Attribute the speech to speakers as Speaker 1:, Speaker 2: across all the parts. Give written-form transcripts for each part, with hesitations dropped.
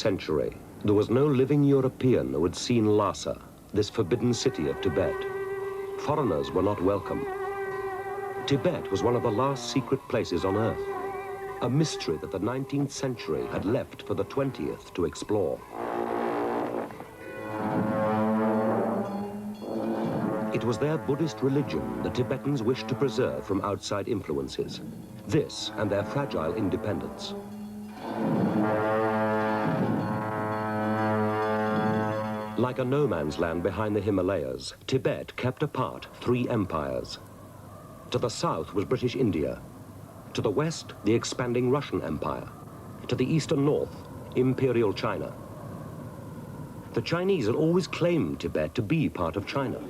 Speaker 1: century, there was no living European who had seen Lhasa, this forbidden city of Tibet. Foreigners were not welcome. Tibet was one of the last secret places on Earth, a mystery that the 19th century had left for the 20th to explore. It was their Buddhist religion the Tibetans wished to preserve from outside influences, this and their fragile independence. Like a no-man's land behind the Himalayas, Tibet kept apart three empires. To the south was British India. To the west, the expanding Russian Empire. To the east and north, Imperial China. The Chinese had always claimed Tibet to be part of China,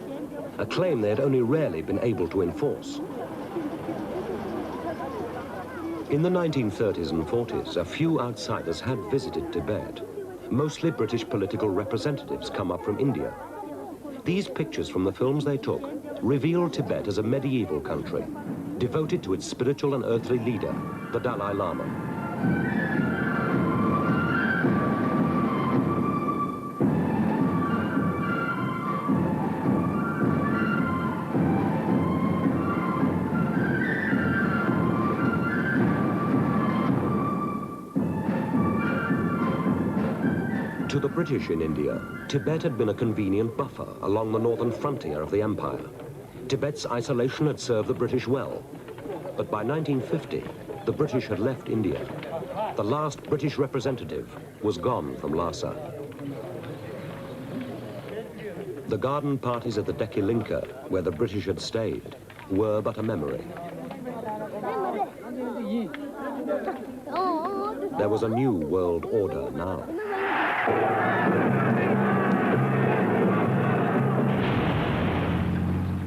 Speaker 1: a claim they had only rarely been able to enforce. In the 1930s and 40s, a few outsiders had visited Tibet. Mostly British political representatives come up from India. These pictures from the films they took reveal Tibet as a medieval country, devoted to its spiritual and earthly leader, the Dalai Lama. To the British in India, Tibet had been a convenient buffer along the northern frontier of the empire. Tibet's isolation had served the British well. But by 1950, the British had left India. The last British representative was gone from Lhasa. The garden parties at the Dekilinka, where the British had stayed, were but a memory. There was a new world order now.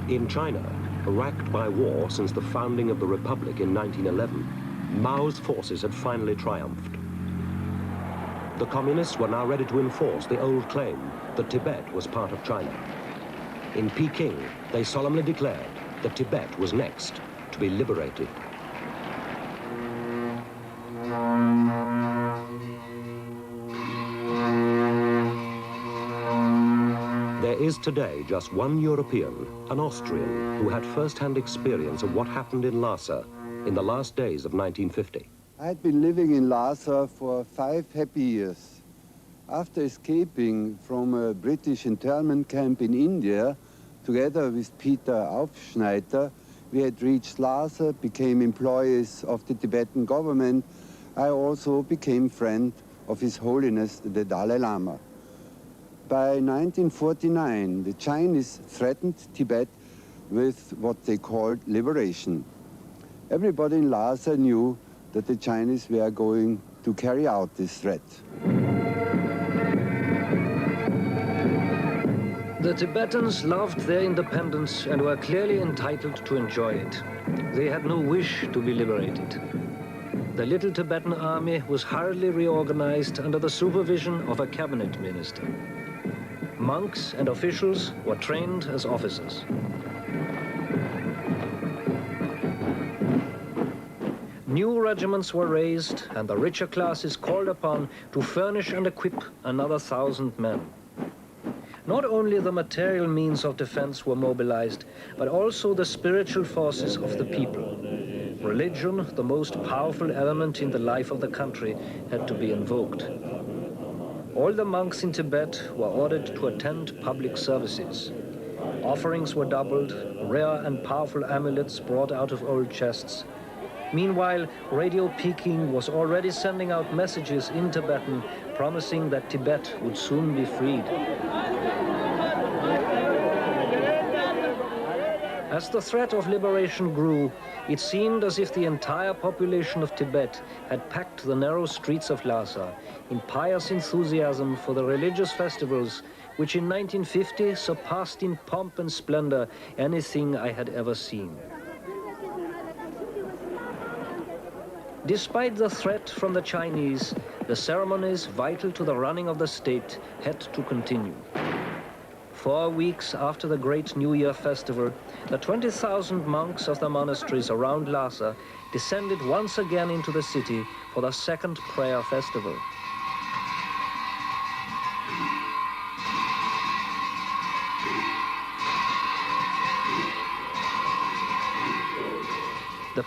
Speaker 1: In China, racked by war since the founding of the Republic in 1911, Mao's forces had finally triumphed. The communists were now ready to enforce the old claim that Tibet was part of China. In Peking, they solemnly declared that Tibet was next to be liberated. There is today just one European, an Austrian, who had first-hand experience of what happened in Lhasa in the last days of 1950.
Speaker 2: I had been living in Lhasa for 5 happy years. After escaping from a British internment camp in India, together with Peter Aufschneider, we had reached Lhasa, became employees of the Tibetan government. I also became friend of His Holiness the Dalai Lama. By 1949, the Chinese threatened Tibet with what they called liberation. Everybody in Lhasa knew that the Chinese were going to carry out this threat.
Speaker 3: The Tibetans loved their independence and were clearly entitled to enjoy it. They had no wish to be liberated. The little Tibetan army was hurriedly reorganized under the supervision of a cabinet minister. Monks and officials were trained as officers. New regiments were raised and the richer classes called upon to furnish and equip another 1,000 men. Not only the material means of defense were mobilized, but also the spiritual forces of the people. Religion, the most powerful element in the life of the country, had to be invoked. All the monks in Tibet were ordered to attend public services. Offerings were doubled, rare and powerful amulets brought out of old chests. Meanwhile, Radio Peking was already sending out messages in Tibetan promising that Tibet would soon be freed. As the threat of liberation grew, it seemed as if the entire population of Tibet had packed the narrow streets of Lhasa in pious enthusiasm for the religious festivals which in 1950 surpassed in pomp and splendor anything I had ever seen. Despite the threat from the Chinese, the ceremonies vital to the running of the state had to continue. 4 weeks after the great New Year festival, the 20,000 monks of the monasteries around Lhasa descended once again into the city for the second prayer festival.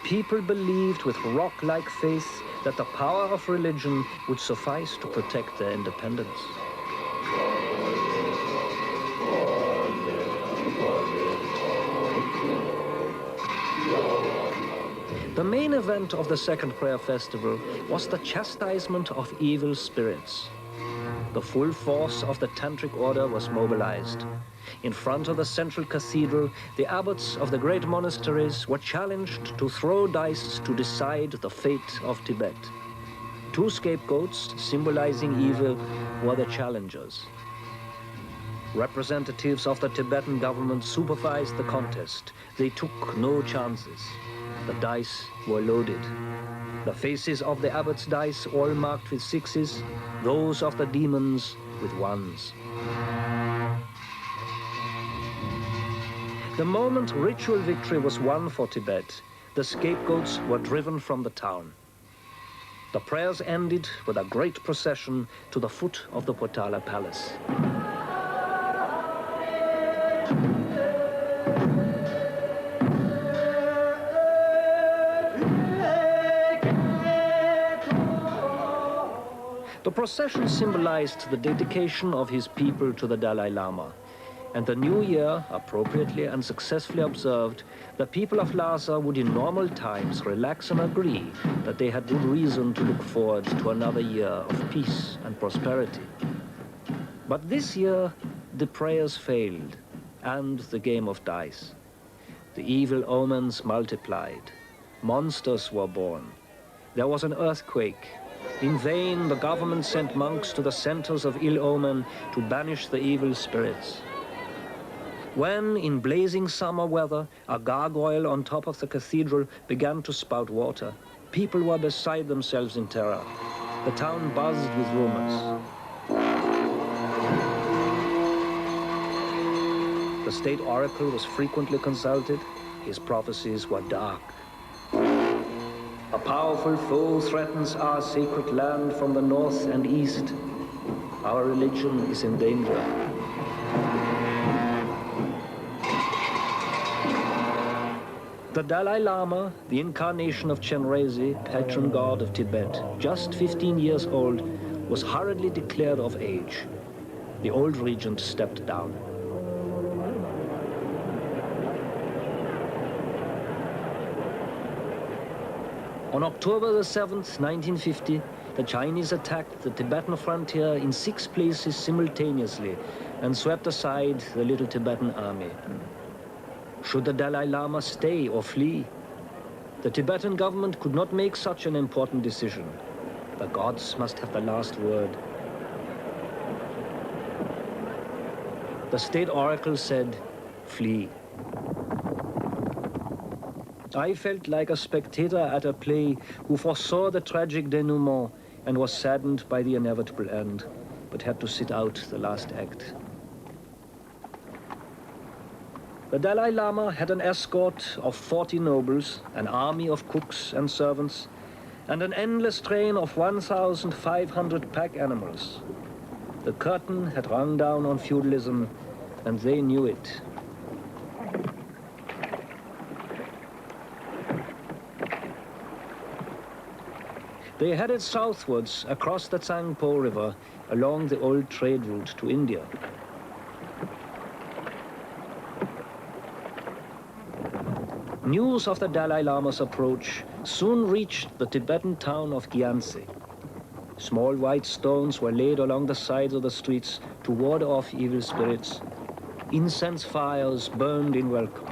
Speaker 3: people believed with rock-like faith that the power of religion would suffice to protect their independence. The main event of the Second Prayer Festival was the chastisement of evil spirits. The full force of the Tantric order was mobilized. In front of the central cathedral, the abbots of the great monasteries were challenged to throw dice to decide the fate of Tibet. Two scapegoats, symbolizing evil, were the challengers. Representatives of the Tibetan government supervised the contest. They took no chances. The dice were loaded. The faces of the abbot's dice all marked with sixes, those of the demons with ones. The moment ritual victory was won for Tibet, the scapegoats were driven from the town. The prayers ended with a great procession to the foot of the Potala Palace. The procession symbolized the dedication of his people to the Dalai Lama. And the new year, appropriately and successfully observed, the people of Lhasa would in normal times relax and agree that they had good reason to look forward to another year of peace and prosperity. But this year, the prayers failed, and the game of dice. The evil omens multiplied. Monsters were born. There was an earthquake. In vain, the government sent monks to the centers of ill omen to banish the evil spirits. When, in blazing summer weather, a gargoyle on top of the cathedral began to spout water, people were beside themselves in terror. The town buzzed with rumors. The state oracle was frequently consulted. His prophecies were dark. A powerful foe threatens our sacred land from the north and east. Our religion is in danger. The Dalai Lama, the incarnation of Chenrezig, patron god of Tibet, just 15 years old, was hurriedly declared of age. The old regent stepped down. On October the 7th, 1950, the Chinese attacked the Tibetan frontier in 6 places simultaneously and swept aside the little Tibetan army. Should the Dalai Lama stay or flee? The Tibetan government could not make such an important decision. The gods must have the last word. The state oracle said, "Flee." I felt like a spectator at a play who foresaw the tragic denouement and was saddened by the inevitable end, but had to sit out the last act. The Dalai Lama had an escort of 40 nobles, an army of cooks and servants, and an endless train of 1,500 pack animals. The curtain had rung down on feudalism, and they knew it. They headed southwards across the Tsangpo River along the old trade route to India. News of the Dalai Lama's approach soon reached the Tibetan town of Gyantse. Small white stones were laid along the sides of the streets to ward off evil spirits. Incense fires burned in welcome.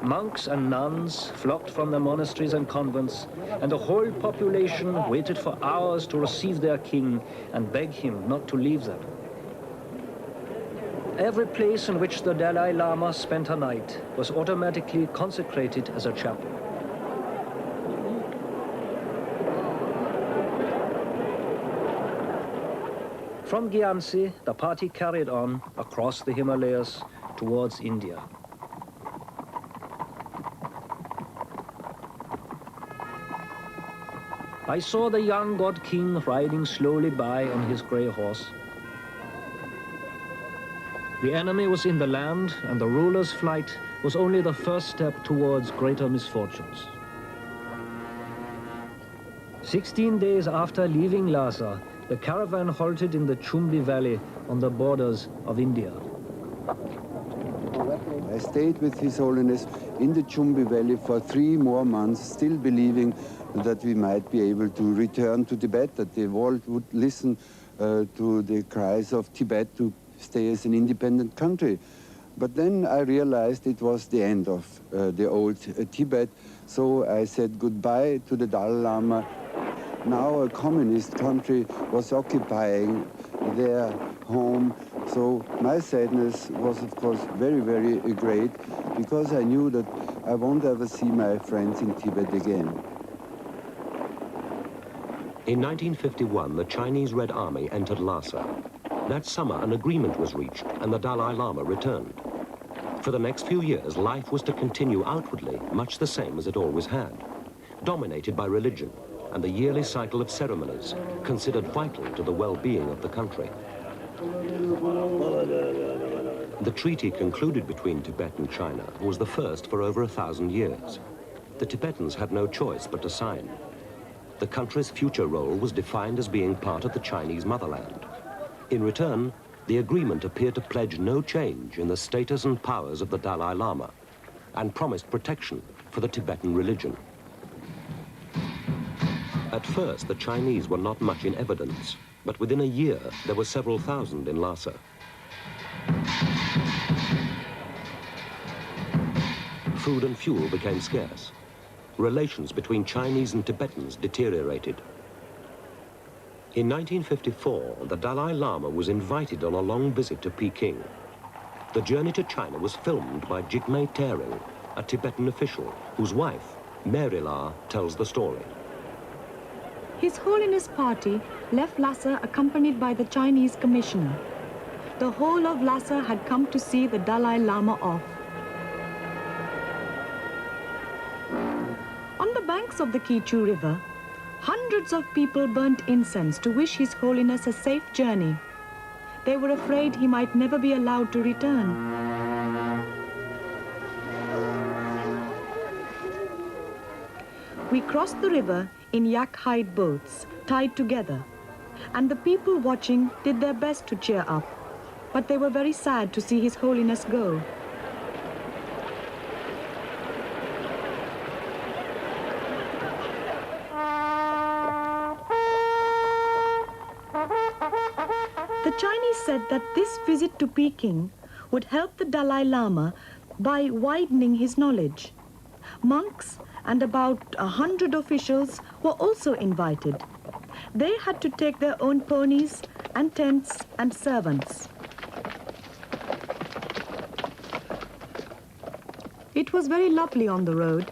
Speaker 3: Monks and nuns flocked from the monasteries and convents, and the whole population waited for hours to receive their king and beg him not to leave them. Every place in which the Dalai Lama spent a night was automatically consecrated as a chapel. From Gyantse, the party carried on across the Himalayas towards India. I saw the young god king riding slowly by on his grey horse. The enemy was in the land, and the ruler's flight was only the first step towards greater misfortunes. 16 days after leaving Lhasa, the caravan halted in the Chumbi Valley on the borders of India.
Speaker 2: I stayed with His Holiness in the Chumbi Valley for 3 more months, still believing that we might be able to return to Tibet, that the world would listen to the cries of Tibet to stay as an independent country. But then I realized it was the end of the old Tibet, so I said goodbye to the Dalai Lama. Now a communist country was occupying their home, so my sadness was of course very, very great, because I knew that I won't ever see my friends in Tibet again.
Speaker 1: In 1951, the Chinese Red Army entered Lhasa. That summer, an agreement was reached, and the Dalai Lama returned. For the next few years, life was to continue outwardly much the same as it always had, dominated by religion and the yearly cycle of ceremonies, considered vital to the well-being of the country. The treaty concluded between Tibet and China was the first for over 1,000 years. The Tibetans had no choice but to sign. The country's future role was defined as being part of the Chinese motherland. In return, the agreement appeared to pledge no change in the status and powers of the Dalai Lama and promised protection for the Tibetan religion. At first, the Chinese were not much in evidence, but within a year, there were several thousand in Lhasa. Food and fuel became scarce. Relations between Chinese and Tibetans deteriorated. In 1954, the Dalai Lama was invited on a long visit to Peking. The journey to China was filmed by Jigme Tering, a Tibetan official whose wife, Mary La, tells the story.
Speaker 4: His Holiness party left Lhasa accompanied by the Chinese commissioner. The whole of Lhasa had come to see the Dalai Lama off. On the banks of the Kichu River, hundreds of people burnt incense to wish His Holiness a safe journey. They were afraid he might never be allowed to return. We crossed the river in yak hide boats, tied together, and the people watching did their best to cheer up, but they were very sad to see His Holiness go. The Chinese said that this visit to Peking would help the Dalai Lama by widening his knowledge. Monks and about 100 officials were also invited. They had to take their own ponies and tents and servants. It was very lovely on the road.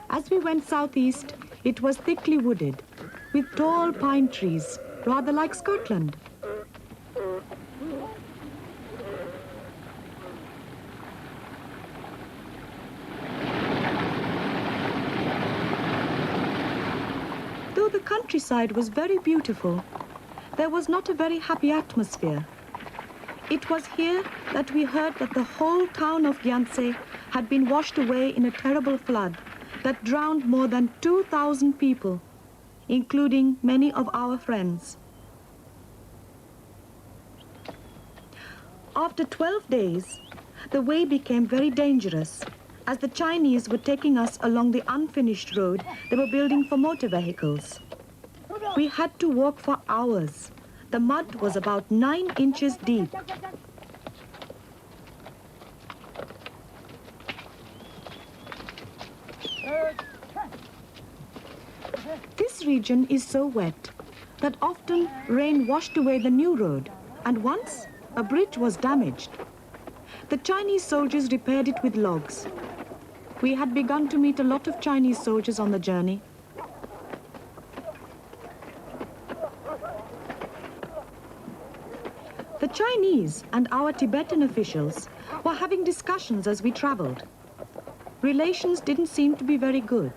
Speaker 4: As we went southeast, it was thickly wooded, with tall pine trees, rather like Scotland. Though the countryside was very beautiful, there was not a very happy atmosphere. It was here that we heard that the whole town of Gyantse had been washed away in a terrible flood that drowned more than 2,000 people, including many of our friends. After 12 days, the way became very dangerous, as the Chinese were taking us along the unfinished road they were building for motor vehicles. We had to walk for hours. The mud was about 9 inches deep. This region is so wet that often rain washed away the new road, and once a bridge was damaged. The Chinese soldiers repaired it with logs. We had begun to meet a lot of Chinese soldiers on the journey. The Chinese and our Tibetan officials were having discussions as we traveled. Relations didn't seem to be very good.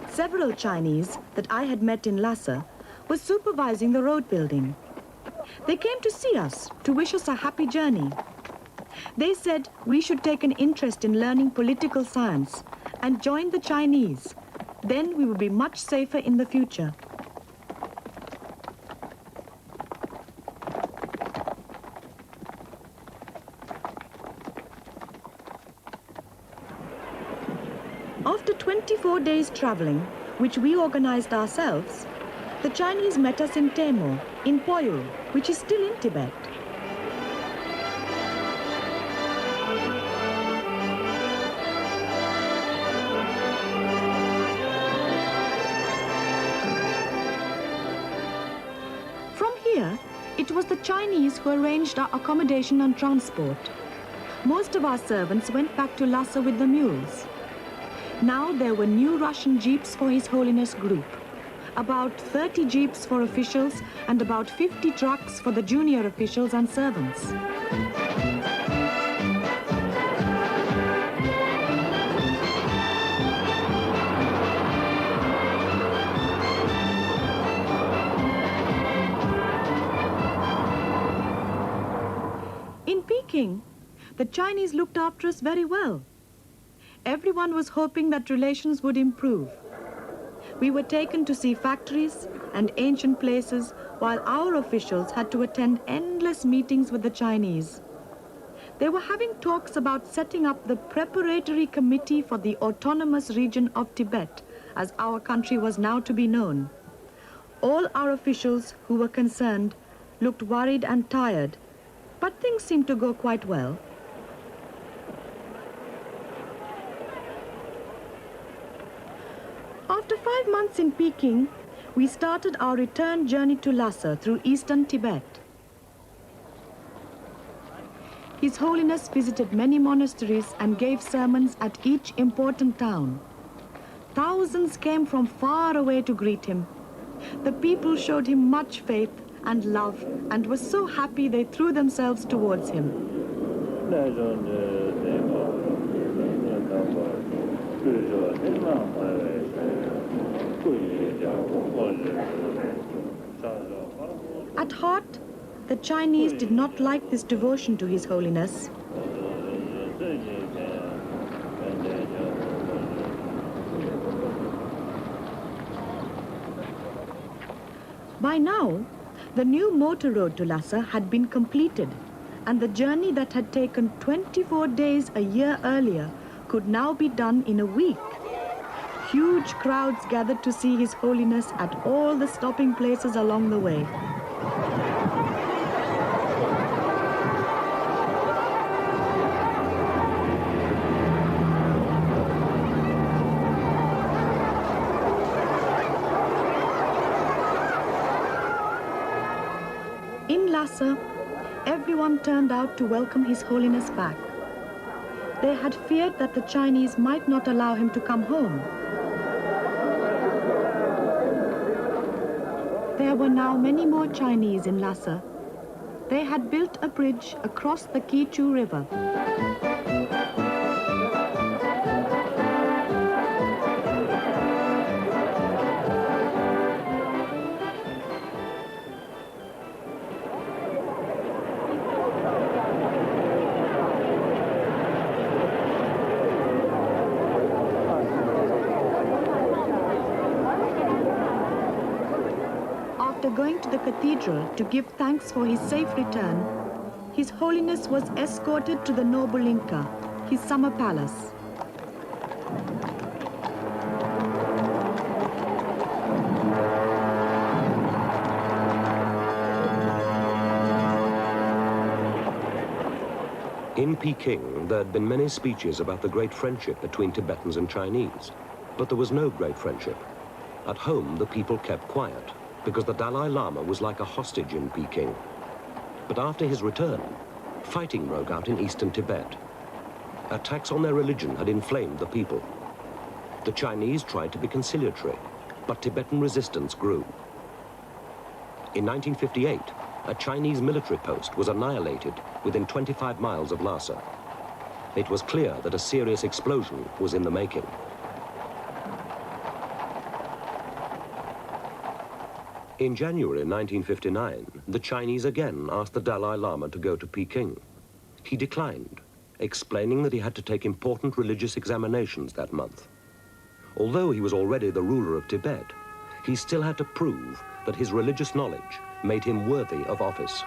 Speaker 4: Several Chinese that I had met in Lhasa were supervising the road building. They came to see us, to wish us a happy journey. They said we should take an interest in learning political science and join the Chinese. Then we would be much safer in the future. After 24 days traveling, which we organized ourselves, the Chinese met us in Timor, in Poyo, which is still in Tibet. From here, it was the Chinese who arranged our accommodation and transport. Most of our servants went back to Lhasa with the mules. Now there were new Russian jeeps for His Holiness group. About 30 jeeps for officials and about 50 trucks for the junior officials and servants. In Peking, the Chinese looked after us very well. Everyone was hoping that relations would improve. We were taken to see factories and ancient places, while our officials had to attend endless meetings with the Chinese. They were having talks about setting up the preparatory committee for the autonomous region of Tibet, as our country was now to be known. All our officials who were concerned looked worried and tired, but things seemed to go quite well. After 5 months in Peking, we started our return journey to Lhasa through eastern Tibet. His Holiness visited many monasteries and gave sermons at each important town. Thousands came from far away to greet him. The people showed him much faith and love and were so happy they threw themselves towards him. At heart, the Chinese did not like this devotion to His Holiness. By now, the new motor road to Lhasa had been completed, and the journey that had taken 24 days a year earlier could now be done in a week. Huge crowds gathered to see His Holiness at all the stopping places along the way. In Lhasa, everyone turned out to welcome His Holiness back. They had feared that the Chinese might not allow him to come home. There were now many more Chinese in Lhasa. They had built a bridge across the Kichu River. After going to the cathedral to give thanks for his safe return, His Holiness was escorted to the noble Inca, his summer palace.
Speaker 1: In Peking, there had been many speeches about the great friendship between Tibetans and Chinese, but there was no great friendship. At home, the people kept quiet, because the Dalai Lama was like a hostage in Peking. But after his return, fighting broke out in eastern Tibet. Attacks on their religion had inflamed the people. The Chinese tried to be conciliatory, but Tibetan resistance grew. In 1958, a Chinese military post was annihilated within 25 miles of Lhasa. It was clear that a serious explosion was in the making. In January 1959, the Chinese again asked the Dalai Lama to go to Peking. He declined, explaining that he had to take important religious examinations that month. Although he was already the ruler of Tibet, he still had to prove that his religious knowledge made him worthy of office.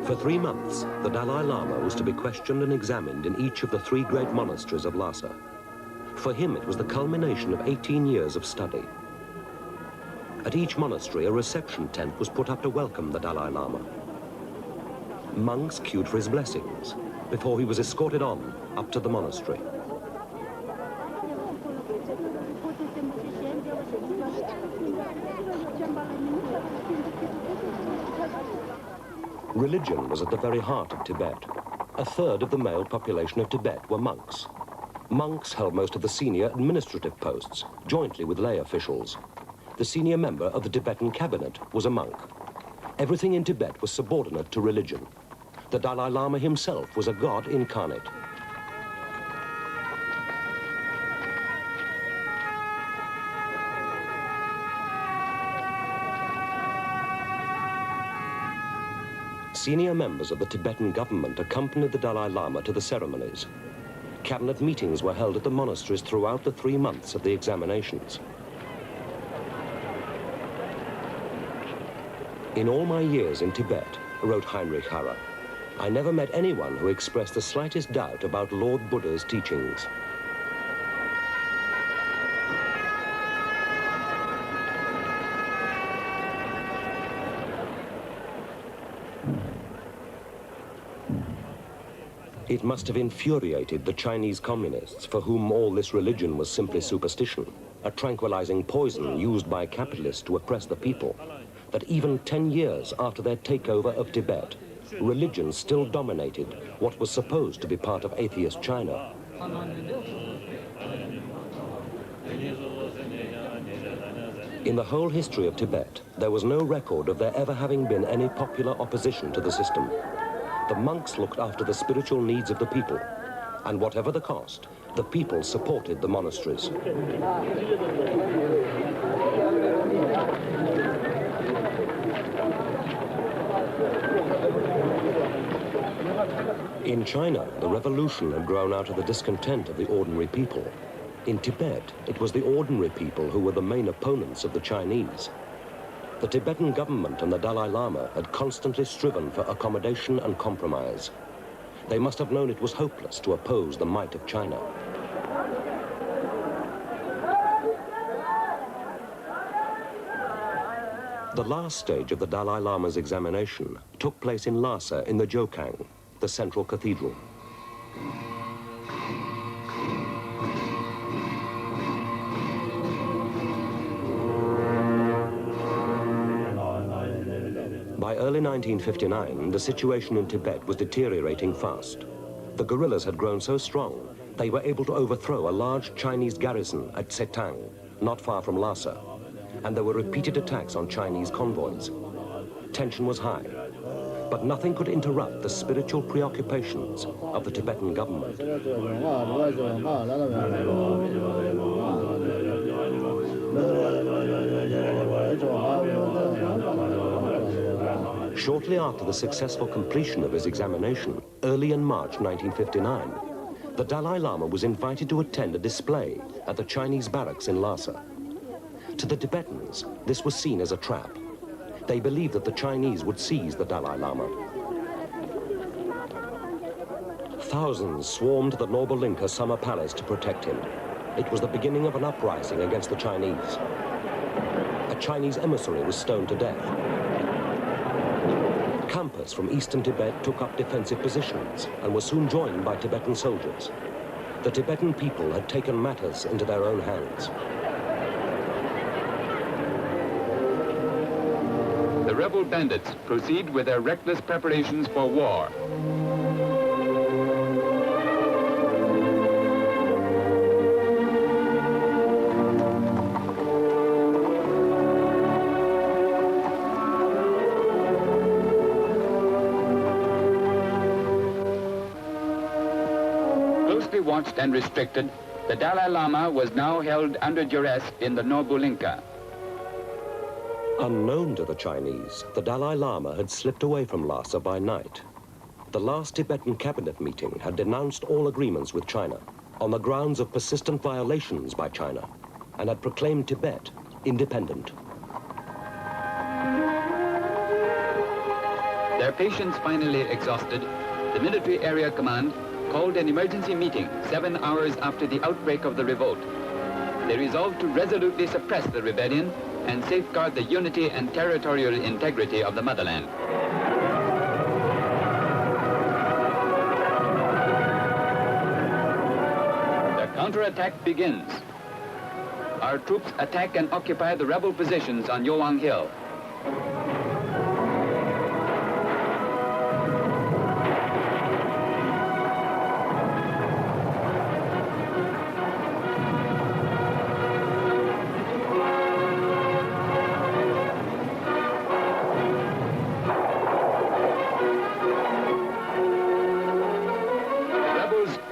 Speaker 1: For 3 months, the Dalai Lama was to be questioned and examined in each of the 3 great monasteries of Lhasa. For him, it was the culmination of 18 years of study. At each monastery, a reception tent was put up to welcome the Dalai Lama. Monks queued for his blessings before he was escorted on up to the monastery. Religion was at the very heart of Tibet. A third of the male population of Tibet were monks. Monks held most of the senior administrative posts, jointly with lay officials. The senior member of the Tibetan cabinet was a monk. Everything in Tibet was subordinate to religion. The Dalai Lama himself was a god incarnate. Senior members of the Tibetan government accompanied the Dalai Lama to the ceremonies. Cabinet meetings were held at the monasteries throughout the 3 months of the examinations. In all my years in Tibet, wrote Heinrich Harrer, I never met anyone who expressed the slightest doubt about Lord Buddha's teachings. It must have infuriated the Chinese communists, for whom all this religion was simply superstition, a tranquilizing poison used by capitalists to oppress the people, that even 10 years after their takeover of Tibet, religion still dominated what was supposed to be part of atheist China. In the whole history of Tibet, there was no record of there ever having been any popular opposition to the system. The monks looked after the spiritual needs of the people, and whatever the cost, the people supported the monasteries. In China, the revolution had grown out of the discontent of the ordinary people. In Tibet, it was the ordinary people who were the main opponents of the Chinese. The Tibetan government and the Dalai Lama had constantly striven for accommodation and compromise. They must have known it was hopeless to oppose the might of China. The last stage of the Dalai Lama's examination took place in Lhasa in the Jokang, the central cathedral. By early 1959, the situation in Tibet was deteriorating fast. The guerrillas had grown so strong, they were able to overthrow a large Chinese garrison at Setang, not far from Lhasa, and there were repeated attacks on Chinese convoys. Tension was high, but nothing could interrupt the spiritual preoccupations of the Tibetan government. Shortly after the successful completion of his examination, early in March 1959, the Dalai Lama was invited to attend a display at the Chinese barracks in Lhasa. To the Tibetans, this was seen as a trap. They believed that the Chinese would seize the Dalai Lama. Thousands swarmed to the Norbalinka summer palace to protect him. It was the beginning of an uprising against the Chinese. A Chinese emissary was stoned to death. Campers from eastern Tibet took up defensive positions and were soon joined by Tibetan soldiers. The Tibetan people had taken matters into their own hands.
Speaker 5: The rebel bandits proceed with their reckless preparations for war. watched and restricted, the Dalai Lama was now held under duress in the Nobulinka.
Speaker 1: Unknown to the Chinese, the Dalai Lama had slipped away from Lhasa by night. The last Tibetan cabinet meeting had denounced all agreements with China on the grounds of persistent violations by China and had proclaimed Tibet independent.
Speaker 5: Their patience finally exhausted, the military area command called an emergency meeting 7 hours after the outbreak of the revolt. They resolved to resolutely suppress the rebellion and safeguard the unity and territorial integrity of the motherland. The counterattack begins. Our troops attack and occupy the rebel positions on Yowang Hill.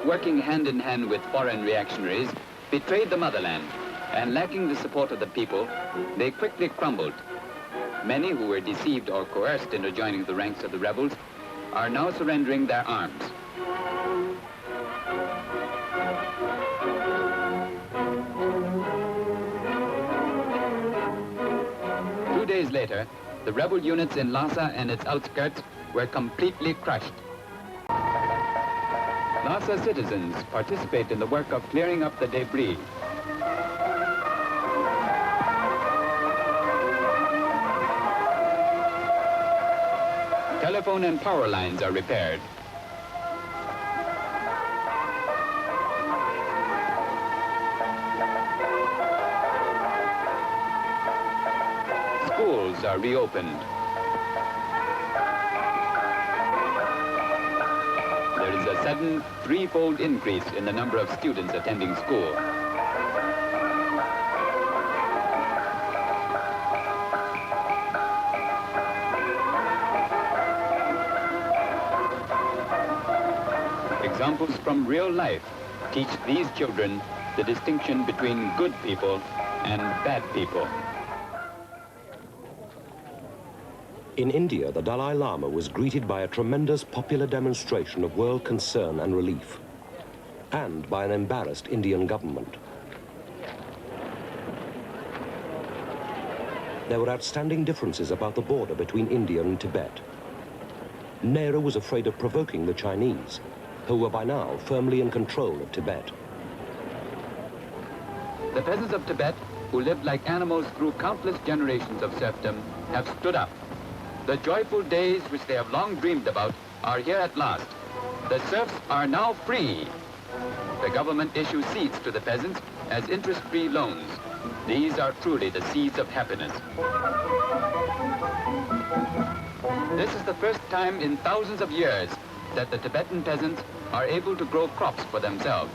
Speaker 5: Working hand in hand with foreign reactionaries, betrayed the motherland, and lacking the support of the people, they quickly crumbled. Many who were deceived or coerced into joining the ranks of the rebels are now surrendering their arms. Two days later, the rebel units in Lhasa and its outskirts were completely crushed. Lhasa citizens participate in the work of clearing up the debris. Telephone and power lines are repaired. Schools are reopened. There is a sudden threefold increase in the number of students attending school. Examples from real life teach these children the distinction between good people and bad people.
Speaker 1: In India, the Dalai Lama was greeted by a tremendous popular demonstration of world concern and relief, and by an embarrassed Indian government. There were outstanding differences about the border between India and Tibet. Nehru was afraid of provoking the Chinese, who were by now firmly in control of Tibet.
Speaker 5: The peasants of Tibet, who lived like animals through countless generations of serfdom, have stood up. The joyful days which they have long dreamed about are here at last. The serfs are now free. The government issues seeds to the peasants as interest-free loans. These are truly the seeds of happiness. This is the first time in thousands of years that the Tibetan peasants are able to grow crops for themselves.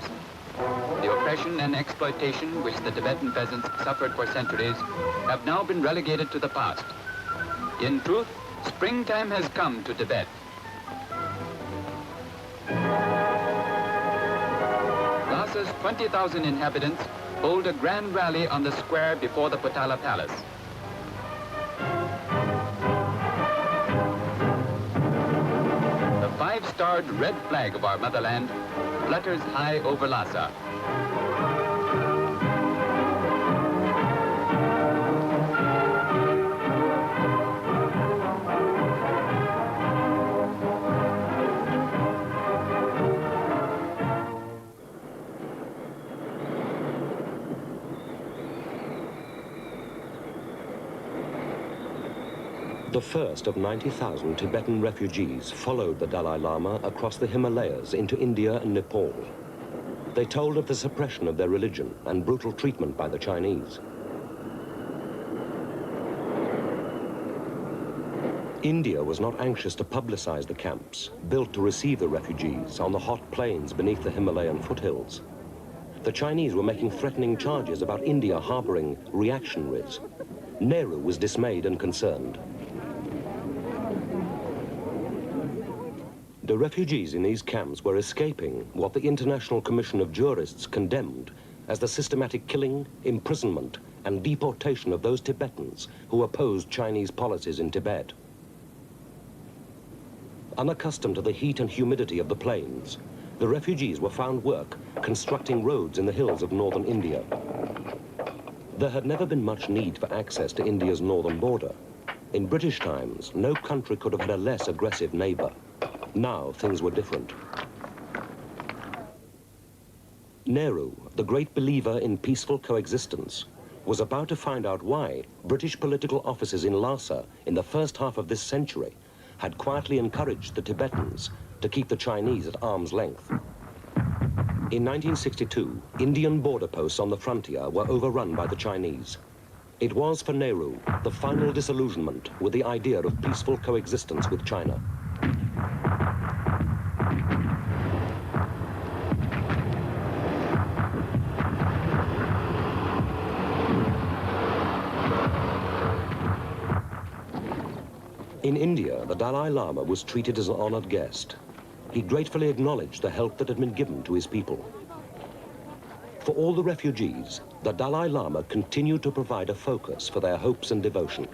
Speaker 5: The oppression and exploitation which the Tibetan peasants suffered for centuries have now been relegated to the past. In truth, springtime has come to Tibet. Lhasa's 20,000 inhabitants hold a grand rally on the square before the Potala Palace. The five-starred red flag of our motherland flutters high over Lhasa.
Speaker 1: The first of 90,000 Tibetan refugees followed the Dalai Lama across the Himalayas into India and Nepal. They told of the suppression of their religion and brutal treatment by the Chinese. India was not anxious to publicize the camps built to receive the refugees on the hot plains beneath the Himalayan foothills. The Chinese were making threatening charges about India harboring reactionaries. Nehru was dismayed and concerned. The refugees in these camps were escaping what the International Commission of Jurists condemned as the systematic killing, imprisonment, and deportation of those Tibetans who opposed Chinese policies in Tibet. Unaccustomed to the heat and humidity of the plains, the refugees were found work constructing roads in the hills of northern India. There had never been much need for access to India's northern border. In British times, no country could have had a less aggressive neighbor. Now, things were different. Nehru, the great believer in peaceful coexistence, was about to find out why British political officers in Lhasa in the first half of this century had quietly encouraged the Tibetans to keep the Chinese at arm's length. In 1962, Indian border posts on the frontier were overrun by the Chinese. It was for Nehru the final disillusionment with the idea of peaceful coexistence with China. In India, the Dalai Lama was treated as an honored guest. He gratefully acknowledged the help that had been given to his people. For all the refugees, the Dalai Lama continued to provide a focus for their hopes and devotion.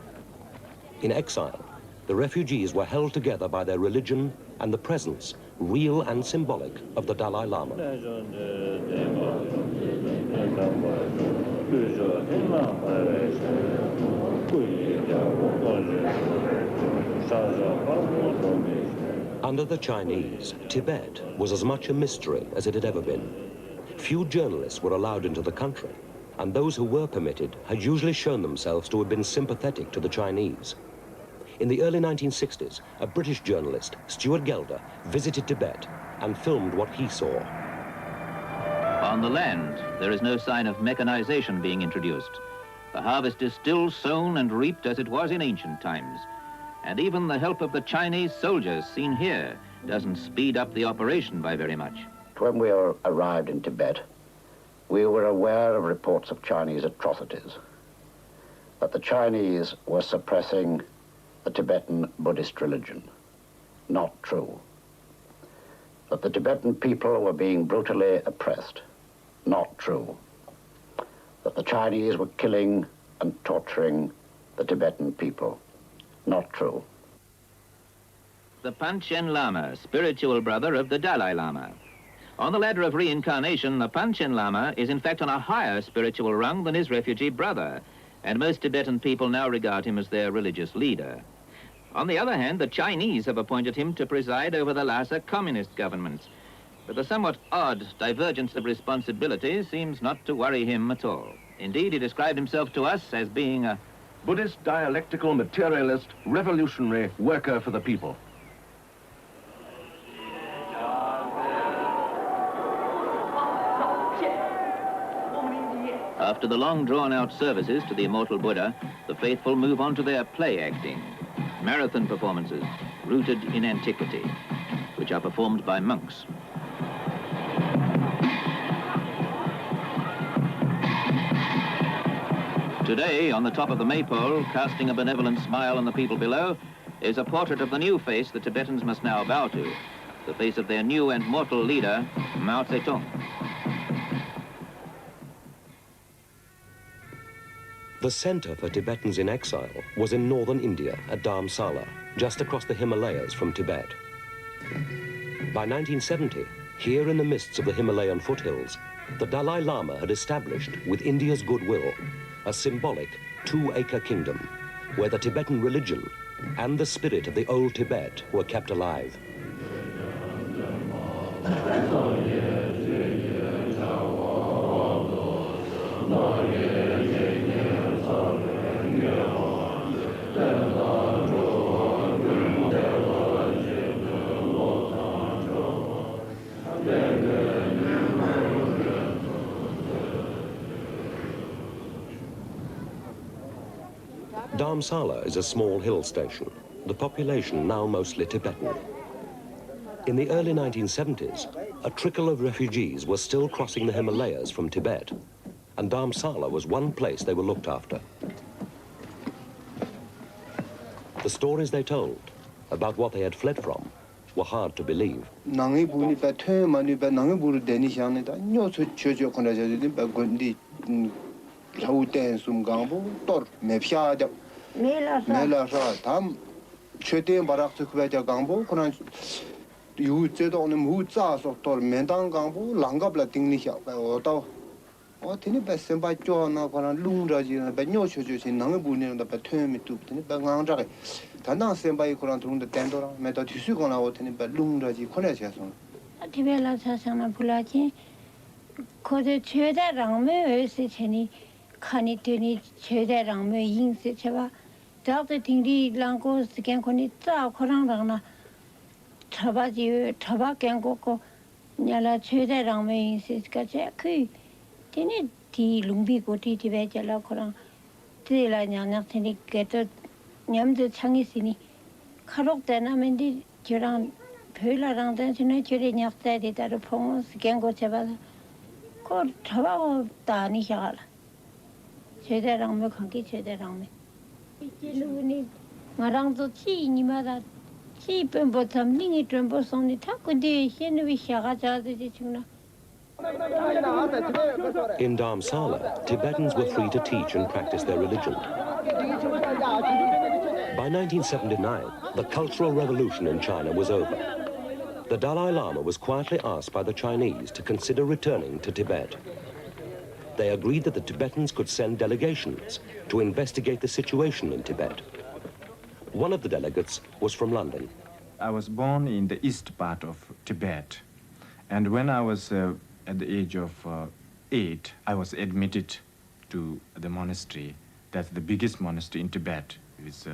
Speaker 1: In exile, the refugees were held together by their religion and the presence, real and symbolic, of the Dalai Lama. Under the Chinese, Tibet was as much a mystery as it had ever been. Few journalists were allowed into the country, and those who were permitted had usually shown themselves to have been sympathetic to the Chinese. In the early 1960s, a British journalist, Stuart Gelder, visited Tibet and filmed what he saw.
Speaker 6: On the land, there is no sign of mechanization being introduced. The harvest is still sown and reaped as it was in ancient times. And even the help of the Chinese soldiers seen here doesn't speed up the operation by very much.
Speaker 7: When we arrived in Tibet, we were aware of reports of Chinese atrocities, that the Chinese were suppressing the Tibetan Buddhist religion. Not true. That the Tibetan people were being brutally oppressed. Not true. That the Chinese were killing and torturing the Tibetan people. Not true.
Speaker 6: The Panchen Lama, spiritual brother of the Dalai Lama. On the ladder of reincarnation, the Panchen Lama is in fact on a higher spiritual rung than his refugee brother, and most Tibetan people now regard him as their religious leader. On the other hand, the Chinese have appointed him to preside over the Lhasa communist government, but the somewhat odd divergence of responsibility seems not to worry him at all. Indeed, he described himself to us as being a
Speaker 8: Buddhist dialectical materialist revolutionary worker for the people.
Speaker 6: After the long drawn-out services to the immortal Buddha, the faithful move on to their play acting, marathon performances rooted in antiquity, which are performed by monks. Today, on the top of the maypole, casting a benevolent smile on the people below, is a portrait of the new face the Tibetans must now bow to, the face of their new and mortal leader, Mao Zedong.
Speaker 1: The center for Tibetans in exile was in northern India at Dharamsala, just across the Himalayas from Tibet. By 1970, here in the midst of the Himalayan foothills, the Dalai Lama had established, with India's goodwill, a symbolic 2-acre kingdom where the Tibetan religion and the spirit of the old Tibet were kept alive. Dharamsala is a small hill station, the population now mostly Tibetan. In the early 1970s, a trickle of refugees were still crossing the Himalayas from Tibet, and Dharamsala was one place they were looked after. The stories they told about what they had fled from were hard to believe. In Dharamsala, Tibetans were free to teach and practice their religion. By 1979, the Cultural Revolution in China was over. The Dalai Lama was quietly asked by the Chinese to consider returning to Tibet. They agreed that the Tibetans could send delegations to investigate the situation in Tibet. One of the delegates was from London.
Speaker 9: I was born in the east part of Tibet, and when I was at the age of 8, I was admitted to the monastery. That's the biggest monastery in Tibet. It's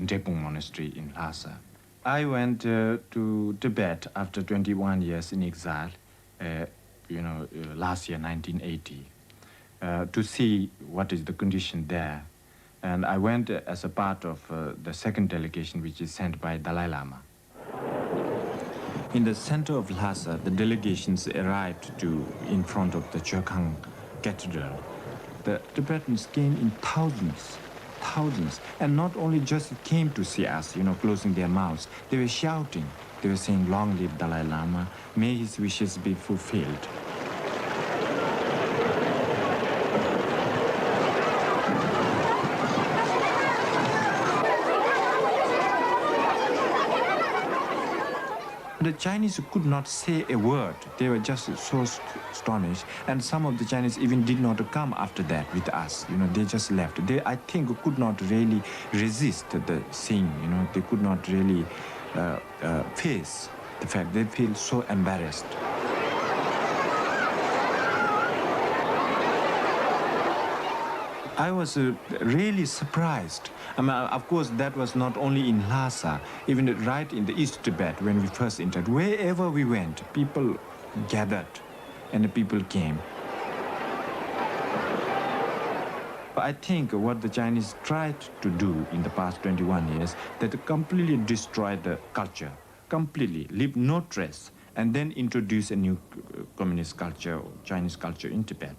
Speaker 9: Drepung Monastery in Lhasa. I went to Tibet after 21 years in exile, last year, 1980, to see what is the condition there. And I went as a part of the second delegation, which is sent by Dalai Lama. In the center of Lhasa, the delegations arrived in front of the Chokhang Cathedral. The Tibetans came in thousands, and not only just came to see us, closing their mouths, they were shouting. They were saying, "Long live Dalai Lama, may his wishes be fulfilled." The Chinese could not say a word. They were just so astonished. And some of the Chinese even did not come after that with us. They just left. They, I think, could not really resist the scene. They could not really face the fact. They feel so embarrassed. I was really surprised. Of course, that was not only in Lhasa, even right in the East Tibet when we first entered. Wherever we went, people gathered and the people came. I think what the Chinese tried to do in the past 21 years, that they completely destroyed the culture, completely, leave no trace, and then introduce a new communist culture, Chinese culture in Tibet.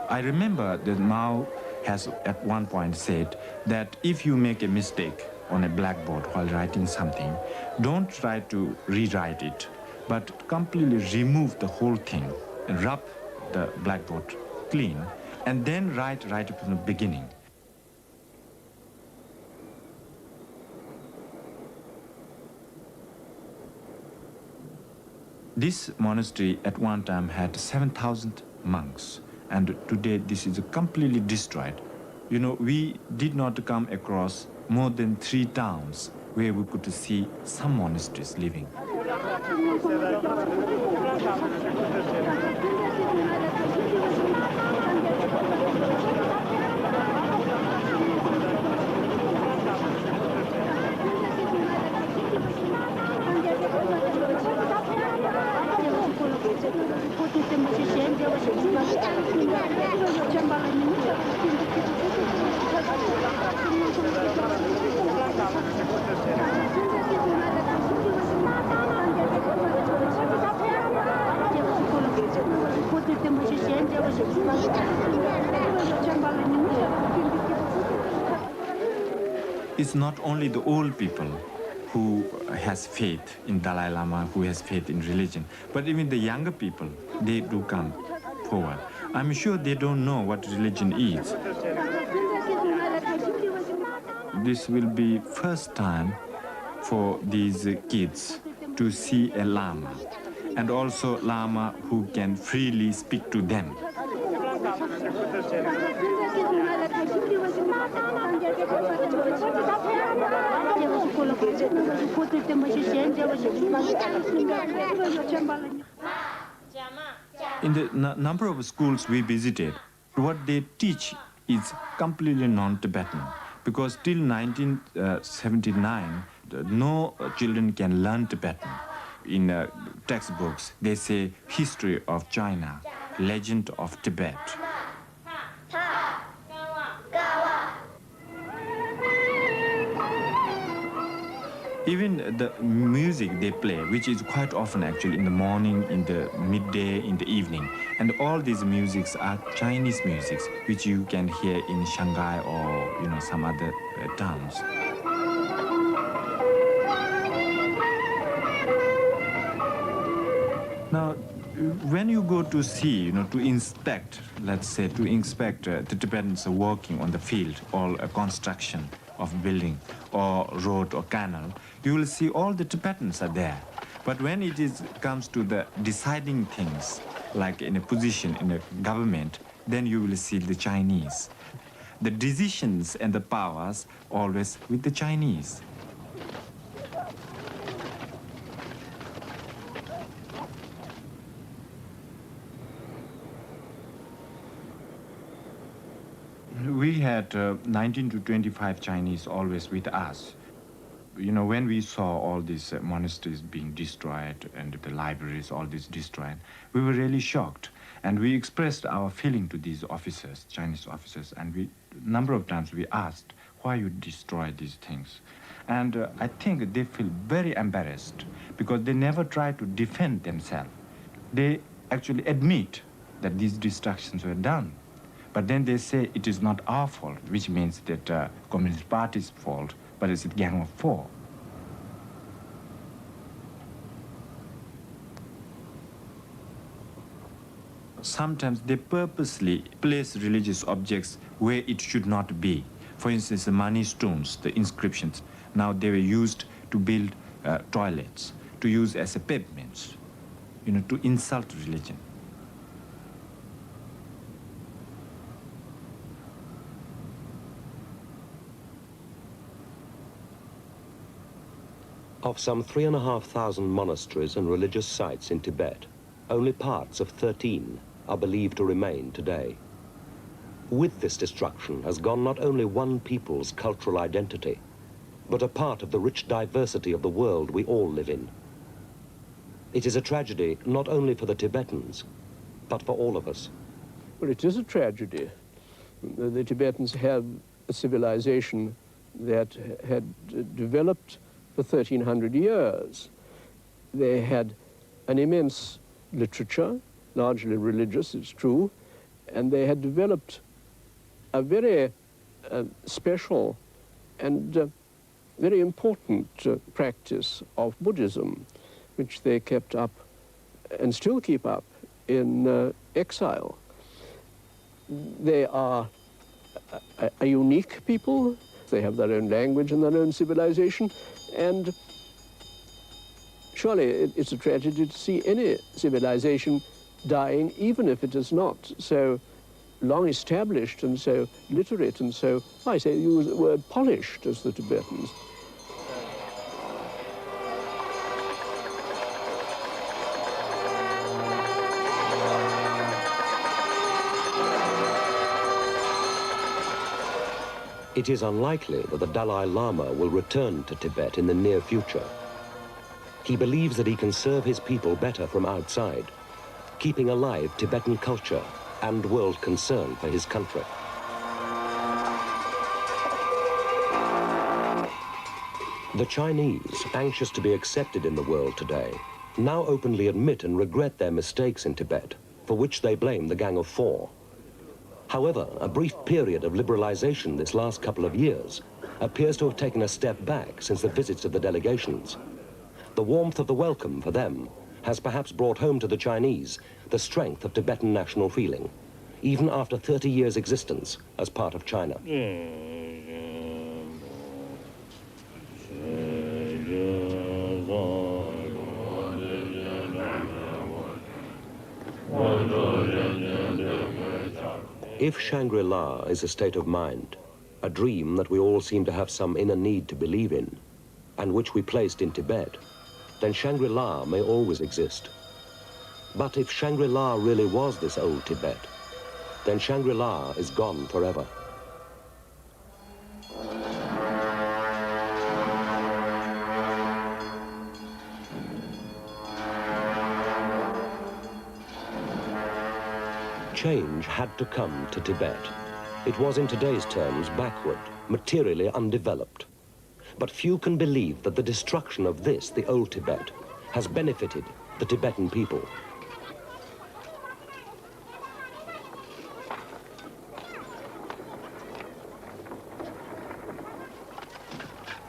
Speaker 9: I remember that Mao has at one point said that if you make a mistake on a blackboard while writing something, don't try to rewrite it, but completely remove the whole thing and rub the blackboard clean, and then write from the beginning. This monastery at one time had 7,000 monks. And today, this is completely destroyed. We did not come across more than 3 towns where we could see some monasteries living. it's not only the old people who has faith in Dalai Lama, who has faith in religion, but even the younger people, they do come forward. I'm sure they don't know what religion is. This will be first time for these kids to see a Lama, and also Lama who can freely speak to them. In the number of schools we visited, what they teach is completely non-Tibetan, because till 1979, no children can learn Tibetan. In textbooks, they say history of China, legend of Tibet. Even the music they play, which is quite often actually in the morning, in the midday, in the evening, and all these musics are Chinese musics, which you can hear in Shanghai or some other towns. Now, when you go to see, to inspect, let's say, the Tibetans working on the field or a construction of building or road or canal, you will see all the Tibetans are there. But when it comes to the deciding things, like in a position in a government, then you will see the Chinese. The decisions and the powers always with the Chinese. We had 19 to 25 Chinese always with us. When we saw all these monasteries being destroyed and the libraries, all this destroyed, we were really shocked. And we expressed our feeling to these officers, Chinese officers, and a number of times we asked, why you destroy these things? And I think they feel very embarrassed because they never try to defend themselves. They actually admit that these destructions were done. But then they say it is not our fault, which means that Communist Party's fault, but it's a gang of four. Sometimes they purposely place religious objects where it should not be. For instance, the money stones, the inscriptions, now they were used to build toilets, to use as a pavements, to insult religion.
Speaker 1: Of some 3,500 monasteries and religious sites in Tibet, only parts of 13 are believed to remain today. With this destruction has gone not only one people's cultural identity, but a part of the rich diversity of the world we all live in. It is a tragedy not only for the Tibetans, but for all of us.
Speaker 10: Well, it is a tragedy. The Tibetans have a civilization that had developed for 1,300 years. They had an immense literature, largely religious, it's true, and they had developed a very special and very important practice of Buddhism, which they kept up and still keep up in exile. They are a unique people. They have their own language and their own civilization, and surely it's a tragedy to see any civilization dying, even if it is not so long established and so literate and so, I say, use the word polished as the Tibetans.
Speaker 1: It is unlikely that the Dalai Lama will return to Tibet in the near future. He believes that he can serve his people better from outside, keeping alive Tibetan culture and world concern for his country. The Chinese, anxious to be accepted in the world today, now openly admit and regret their mistakes in Tibet, for which they blame the Gang of Four. However, a brief period of liberalization this last couple of years appears to have taken a step back since the visits of the delegations. The warmth of the welcome for them has perhaps brought home to the Chinese the strength of Tibetan national feeling, even after 30 years' existence as part of China. If Shangri-La is a state of mind, a dream that we all seem to have some inner need to believe in, and which we placed in Tibet, then Shangri-La may always exist. But if Shangri-La really was this old Tibet, then Shangri-La is gone forever. Change had to come to Tibet. It was in today's terms backward, materially undeveloped. But few can believe that the destruction of this, the old Tibet, has benefited the Tibetan people.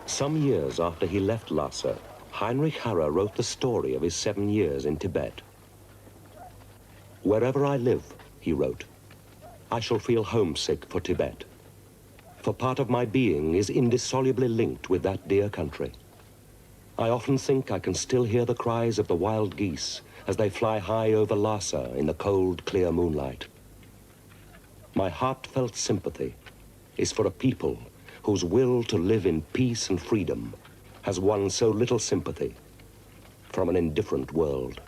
Speaker 1: Some years after he left Lhasa, Heinrich Harrer wrote the story of his 7 years in Tibet. "Wherever I live," he wrote, "I shall feel homesick for Tibet, for part of my being is indissolubly linked with that dear country. I often think I can still hear the cries of the wild geese as they fly high over Lhasa in the cold, clear moonlight. My heartfelt sympathy is for a people whose will to live in peace and freedom has won so little sympathy from an indifferent world."